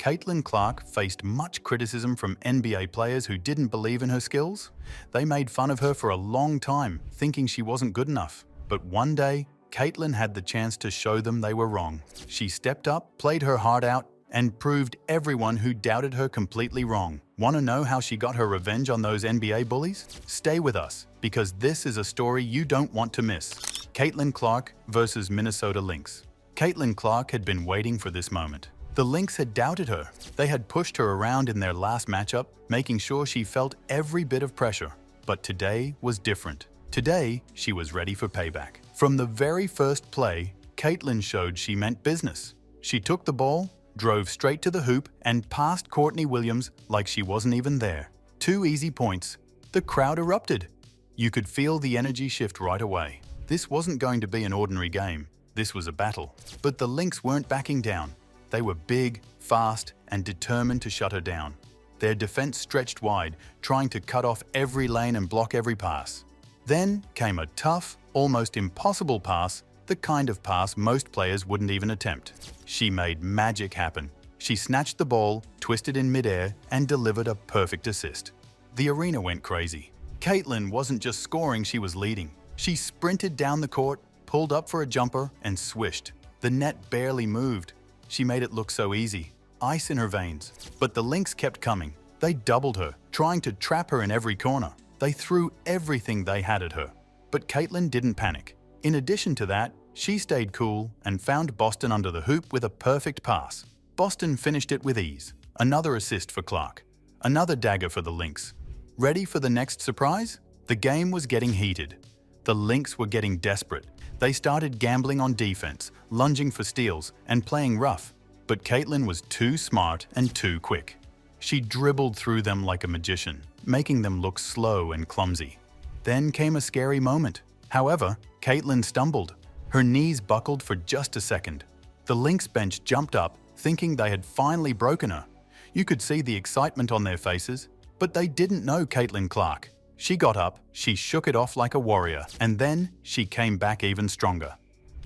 Caitlin Clark faced much criticism from NBA players who didn't believe in her skills. They made fun of her for a long time, thinking she wasn't good enough. But one day, Caitlin had the chance to show them they were wrong. She stepped up, played her heart out, and proved everyone who doubted her completely wrong. Want to know how she got her revenge on those NBA bullies? Stay with us, because this is a story you don't want to miss. Caitlin Clark versus Minnesota Lynx. Caitlin Clark had been waiting for this moment. The Lynx had doubted her. They had pushed her around in their last matchup, making sure she felt every bit of pressure. But today was different. Today, she was ready for payback. From the very first play, Caitlin showed she meant business. She took the ball, drove straight to the hoop, and passed Courtney Williams like she wasn't even there. 2 easy points. The crowd erupted. You could feel the energy shift right away. This wasn't going to be an ordinary game. This was a battle. But the Lynx weren't backing down. They were big, fast, and determined to shut her down. Their defense stretched wide, trying to cut off every lane and block every pass. Then came a tough, almost impossible pass, the kind of pass most players wouldn't even attempt. She made magic happen. She snatched the ball, twisted in midair, and delivered a perfect assist. The arena went crazy. Caitlin wasn't just scoring, she was leading. She sprinted down the court, pulled up for a jumper, and swished. The net barely moved. She made it look so easy, ice in her veins. But the Lynx kept coming. They doubled her, trying to trap her in every corner. They threw everything they had at her. But Caitlin didn't panic. In addition to that, she stayed cool and found Boston under the hoop with a perfect pass. Boston finished it with ease. Another assist for Clark. Another dagger for the Lynx. Ready for the next surprise? The game was getting heated. The Lynx were getting desperate. They started gambling on defense, lunging for steals, and playing rough. But Caitlin was too smart and too quick. She dribbled through them like a magician, making them look slow and clumsy. Then came a scary moment. However, Caitlin stumbled. Her knees buckled for just a second. The Lynx bench jumped up, thinking they had finally broken her. You could see the excitement on their faces, but they didn't know Caitlin Clark. She got up, she shook it off like a warrior, and then she came back even stronger.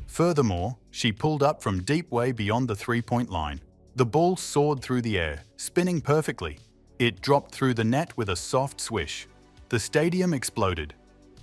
Furthermore, she pulled up from deep way beyond the three-point line. The ball soared through the air, spinning perfectly. It dropped through the net with a soft swish. The stadium exploded.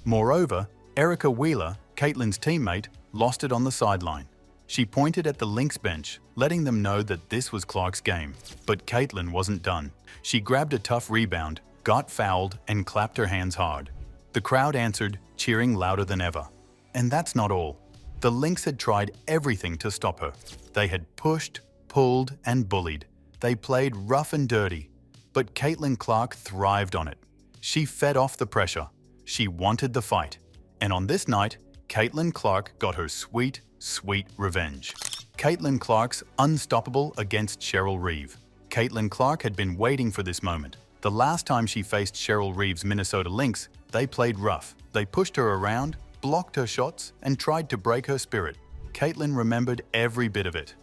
Moreover, Erica Wheeler, Caitlin's teammate, lost it on the sideline. She pointed at the Lynx bench, letting them know that this was Clark's game. But Caitlin wasn't done. She grabbed a tough rebound, got fouled, and clapped her hands hard. The crowd answered, cheering louder than ever. And that's not all. The Lynx had tried everything to stop her. They had pushed, pulled, and bullied. They played rough and dirty. But Caitlin Clark thrived on it. She fed off the pressure. She wanted the fight. And on this night, Caitlin Clark got her sweet, sweet revenge. Caitlin Clark's unstoppable against Cheryl Reeve. Caitlin Clark had been waiting for this moment. The last time she faced Cheryl Reeve's Minnesota Lynx, they played rough. They pushed her around, blocked her shots, and tried to break her spirit. Caitlin remembered every bit of it.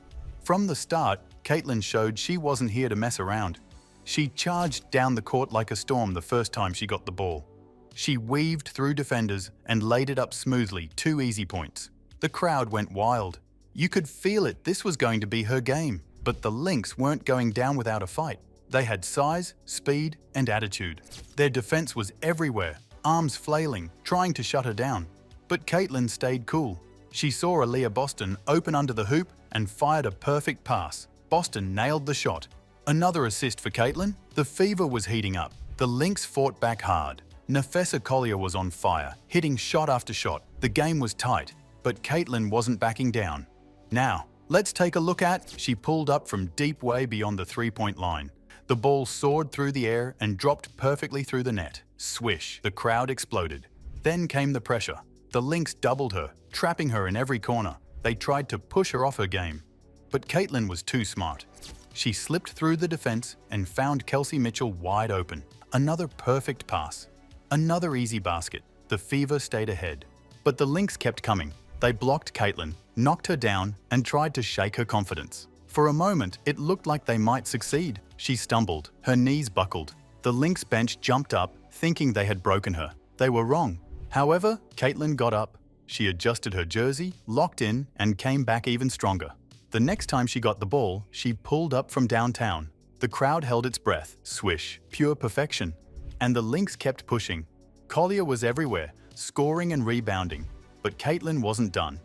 From the start, Caitlin showed she wasn't here to mess around. She charged down the court like a storm the first time she got the ball. She weaved through defenders and laid it up smoothly, 2 easy points. The crowd went wild. You could feel it, this was going to be her game. But the Lynx weren't going down without a fight. They had size, speed, and attitude. Their defense was everywhere, arms flailing, trying to shut her down. But Caitlin stayed cool. She saw Aaliyah Boston open under the hoop and fired a perfect pass. Boston nailed the shot. Another assist for Caitlin. The fever was heating up. The Lynx fought back hard. Nafessa Collier was on fire, hitting shot after shot. The game was tight, but Caitlin wasn't backing down. Now, let's take a look at. She pulled up from deep way beyond the three-point line. The ball soared through the air and dropped perfectly through the net. Swish, the crowd exploded. Then came the pressure. The Lynx doubled her, trapping her in every corner. They tried to push her off her game. But Caitlin was too smart. She slipped through the defense and found Kelsey Mitchell wide open. Another perfect pass. Another easy basket. The fever stayed ahead. But the Lynx kept coming. They blocked Caitlin, knocked her down, and tried to shake her confidence. For a moment, it looked like they might succeed. She stumbled, her knees buckled. The Lynx bench jumped up, thinking they had broken her. They were wrong. However, Caitlin got up. She adjusted her jersey, locked in, and came back even stronger. The next time she got the ball, she pulled up from downtown. The crowd held its breath, swish, pure perfection. And the Lynx kept pushing. Collier was everywhere, scoring and rebounding. But Caitlin wasn't done.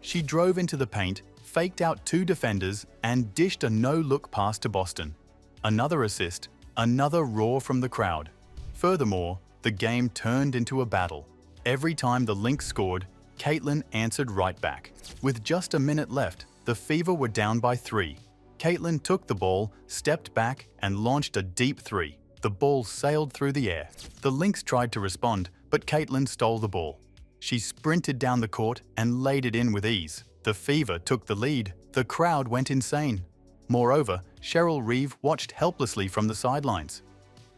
She drove into the paint, faked out 2 defenders, and dished a no-look pass to Boston. Another assist, another roar from the crowd. Furthermore, the game turned into a battle. Every time the Lynx scored, Caitlin answered right back. With just a minute left, the Fever were down by 3. Caitlin took the ball, stepped back, and launched a deep 3. The ball sailed through the air. The Lynx tried to respond, but Caitlin stole the ball. She sprinted down the court and laid it in with ease. The Fever took the lead. The crowd went insane. Moreover, Reeve watched helplessly from the sidelines.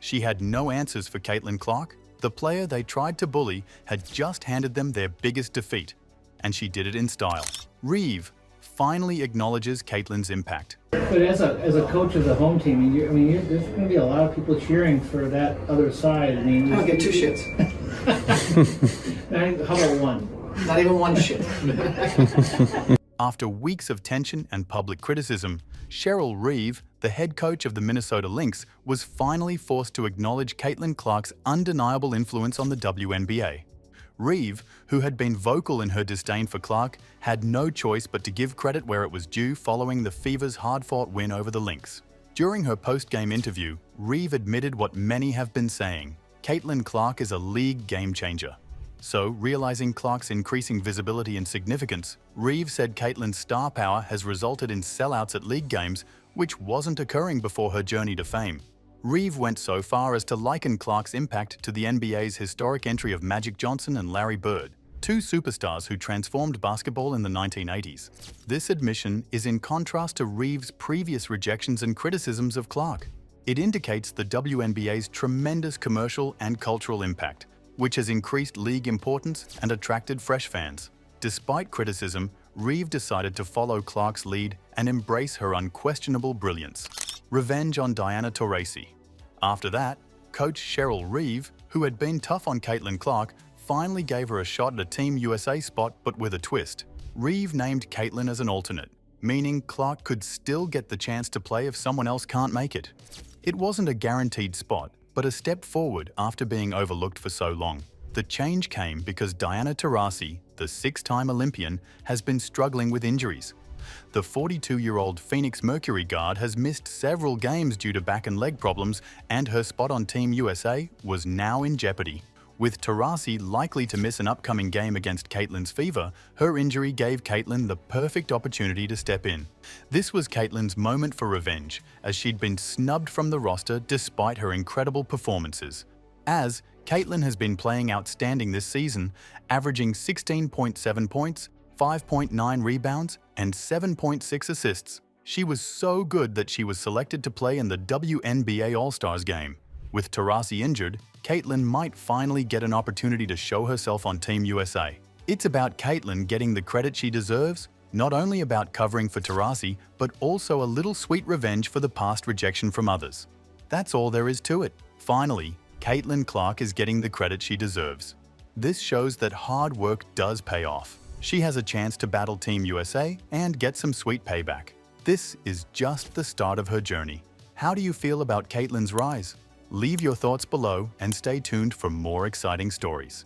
She had no answers for Caitlin Clark. The player they tried to bully had just handed them their biggest defeat, and she did it in style. Reeve finally acknowledges Caitlin's impact. But as a coach of the home team, there's going to be a lot of people cheering for that other side. I don't get 2 shits. How about 1? Not even 1 shit. After weeks of tension and public criticism, Reeve, the head coach of the Minnesota Lynx, was finally forced to acknowledge Caitlin Clark's undeniable influence on the WNBA. Reeve, who had been vocal in her disdain for Clark, had no choice but to give credit where it was due following the Fever's hard-fought win over the Lynx. During her post-game interview, Reeve admitted what many have been saying: Caitlin Clark is a league game-changer. So, realizing Clark's increasing visibility and significance, Reeve said Caitlin's star power has resulted in sellouts at league games, which wasn't occurring before her journey to fame. Reeve went so far as to liken Clark's impact to the NBA's historic entry of Magic Johnson and Larry Bird, 2 superstars who transformed basketball in the 1980s. This admission is in contrast to Reeve's previous rejections and criticisms of Clark. It indicates the WNBA's tremendous commercial and cultural impact, which has increased league importance and attracted fresh fans. Despite criticism, Reeve decided to follow Clark's lead and embrace her unquestionable brilliance. Revenge on Diana Taurasi. After that, coach Reeve, who had been tough on Caitlin Clark, finally gave her a shot at a Team USA spot, but with a twist. Reeve named Caitlin as an alternate, meaning Clark could still get the chance to play if someone else can't make it. It wasn't a guaranteed spot, but a step forward after being overlooked for so long. The change came because Diana Taurasi, the 6-time Olympian, has been struggling with injuries. The 42-year-old Phoenix Mercury guard has missed several games due to back and leg problems, and her spot on Team USA was now in jeopardy. With Taurasi likely to miss an upcoming game against Caitlin's Fever, her injury gave Caitlin the perfect opportunity to step in. This was Caitlin's moment for revenge, as she'd been snubbed from the roster despite her incredible performances. As Caitlin has been playing outstanding this season, averaging 16.7 points, 5.9 rebounds, and 7.6 assists. She was so good that she was selected to play in the WNBA All-Stars game. With Taurasi injured, Caitlin might finally get an opportunity to show herself on Team USA. It's about Caitlin getting the credit she deserves, not only about covering for Taurasi, but also a little sweet revenge for the past rejection from others. That's all there is to it. Finally, Caitlin Clark is getting the credit she deserves. This shows that hard work does pay off. She has a chance to battle Team USA and get some sweet payback. This is just the start of her journey. How do you feel about Caitlin's rise? Leave your thoughts below and stay tuned for more exciting stories.